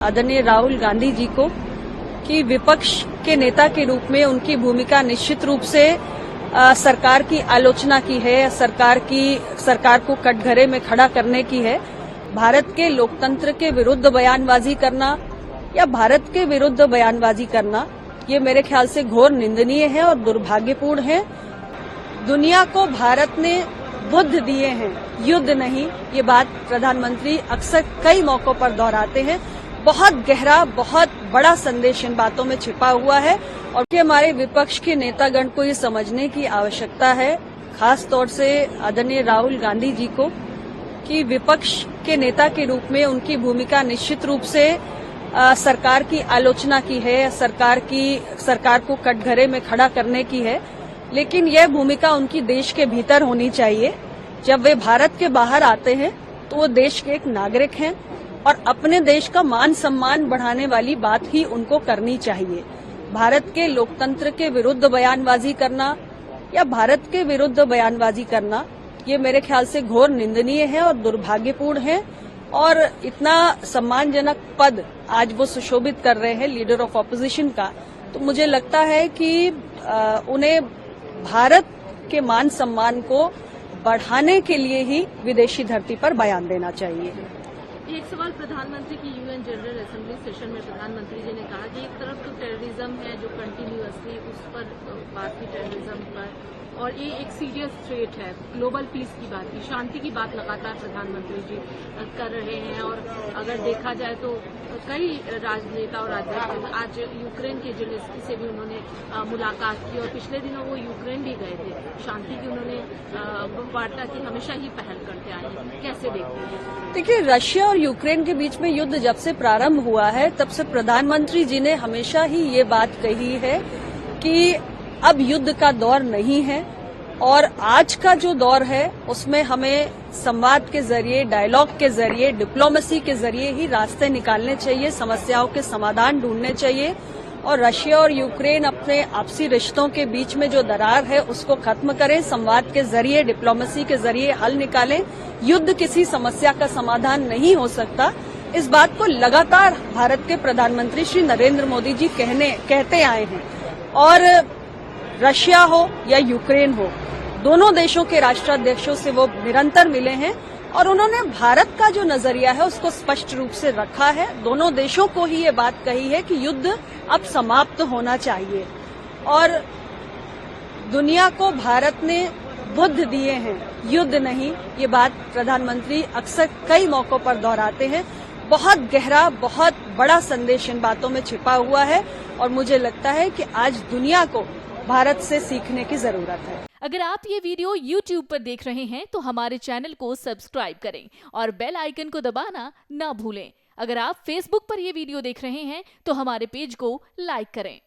आदरणीय राहुल गांधी जी को कि विपक्ष के नेता के रूप में उनकी भूमिका निश्चित रूप से सरकार की आलोचना की है, सरकार को कटघरे में खड़ा करने की है। भारत के लोकतंत्र के विरुद्ध बयानबाजी करना या भारत के विरुद्ध बयानबाजी करना ये मेरे ख्याल से घोर निंदनीय है और दुर्भाग्यपूर्ण है। दुनिया को भारत ने बुद्ध दिए हैं, युद्ध नहीं। ये बात प्रधानमंत्री अक्सर कई मौकों पर दोहराते हैं। बहुत गहरा, बहुत बड़ा संदेश इन बातों में छिपा हुआ है और कि हमारे विपक्ष के नेतागण को ये समझने की आवश्यकता है, खास तौर से आदरणीय राहुल गांधी जी को, कि विपक्ष के नेता के रूप में उनकी भूमिका निश्चित रूप से सरकार की आलोचना की है, सरकार को कटघरे में खड़ा करने की है। लेकिन यह भूमिका उनकी देश के भीतर होनी चाहिए। जब वे भारत के बाहर आते हैं तो वो देश के एक नागरिक हैं और अपने देश का मान सम्मान बढ़ाने वाली बात ही उनको करनी चाहिए। भारत के लोकतंत्र के विरुद्ध बयानबाजी करना या भारत के विरुद्ध बयानबाजी करना ये मेरे ख्याल से घोर निंदनीय है और दुर्भाग्यपूर्ण है। और इतना सम्मानजनक पद आज वो सुशोभित कर रहे हैं लीडर ऑफ ऑपोजिशन का, तो मुझे लगता है कि उन्हें भारत के मान सम्मान को बढ़ाने के लिए ही विदेशी धरती पर बयान देना चाहिए। एक सवाल प्रधानमंत्री की यूएन जनरल असेंबली सेशन में प्रधानमंत्री जी ने कहा कि एक तरफ तो टेररिज्म है जो कंटिन्यूअसली उस पर बात की, टेररिज्म पर, और ये एक सीरियस थ्रेट है, ग्लोबल पीस की बात की, शांति की बात लगातार प्रधानमंत्री जी कर रहे हैं। और अगर देखा जाए तो कई राजनेता और राजनीतिक आज यूक्रेन के जेलेंस्की से भी उन्होंने मुलाकात की और पिछले दिनों वो यूक्रेन भी गए थे। शांति की उन्होंने वार्ता की, हमेशा ही पहल करते आए हैं। कैसे देखते हैं? देखिए, रशिया और यूक्रेन के बीच में युद्ध जब से प्रारंभ हुआ है तब से प्रधानमंत्री जी ने हमेशा ही ये बात कही है कि अब युद्ध का दौर नहीं है और आज का जो दौर है उसमें हमें संवाद के जरिए, डायलॉग के जरिए, डिप्लोमेसी के जरिए ही रास्ते निकालने चाहिए, समस्याओं के समाधान ढूंढने चाहिए। और रशिया और यूक्रेन अपने आपसी रिश्तों के बीच में जो दरार है उसको खत्म करें, संवाद के जरिए, डिप्लोमेसी के जरिए हल निकालें। युद्ध किसी समस्या का समाधान नहीं हो सकता। इस बात को लगातार भारत के प्रधानमंत्री श्री नरेंद्र मोदी जी कहते आए हैं। और रशिया हो या यूक्रेन हो, दोनों देशों के राष्ट्राध्यक्षों से वो निरंतर मिले हैं और उन्होंने भारत का जो नजरिया है उसको स्पष्ट रूप से रखा है। दोनों देशों को ही ये बात कही है कि युद्ध अब समाप्त होना चाहिए और दुनिया को भारत ने बुद्ध दिए हैं, युद्ध नहीं। ये बात प्रधानमंत्री अक्सर कई मौकों पर दोहराते हैं। बहुत गहरा, बहुत बड़ा संदेश इन बातों में छिपा हुआ है और मुझे लगता है कि आज दुनिया को भारत से सीखने की जरूरत है। अगर आप ये वीडियो YouTube पर देख रहे हैं तो हमारे चैनल को सब्सक्राइब करें और बेल आइकन को दबाना ना भूलें। अगर आप Facebook पर ये वीडियो देख रहे हैं तो हमारे पेज को लाइक करें।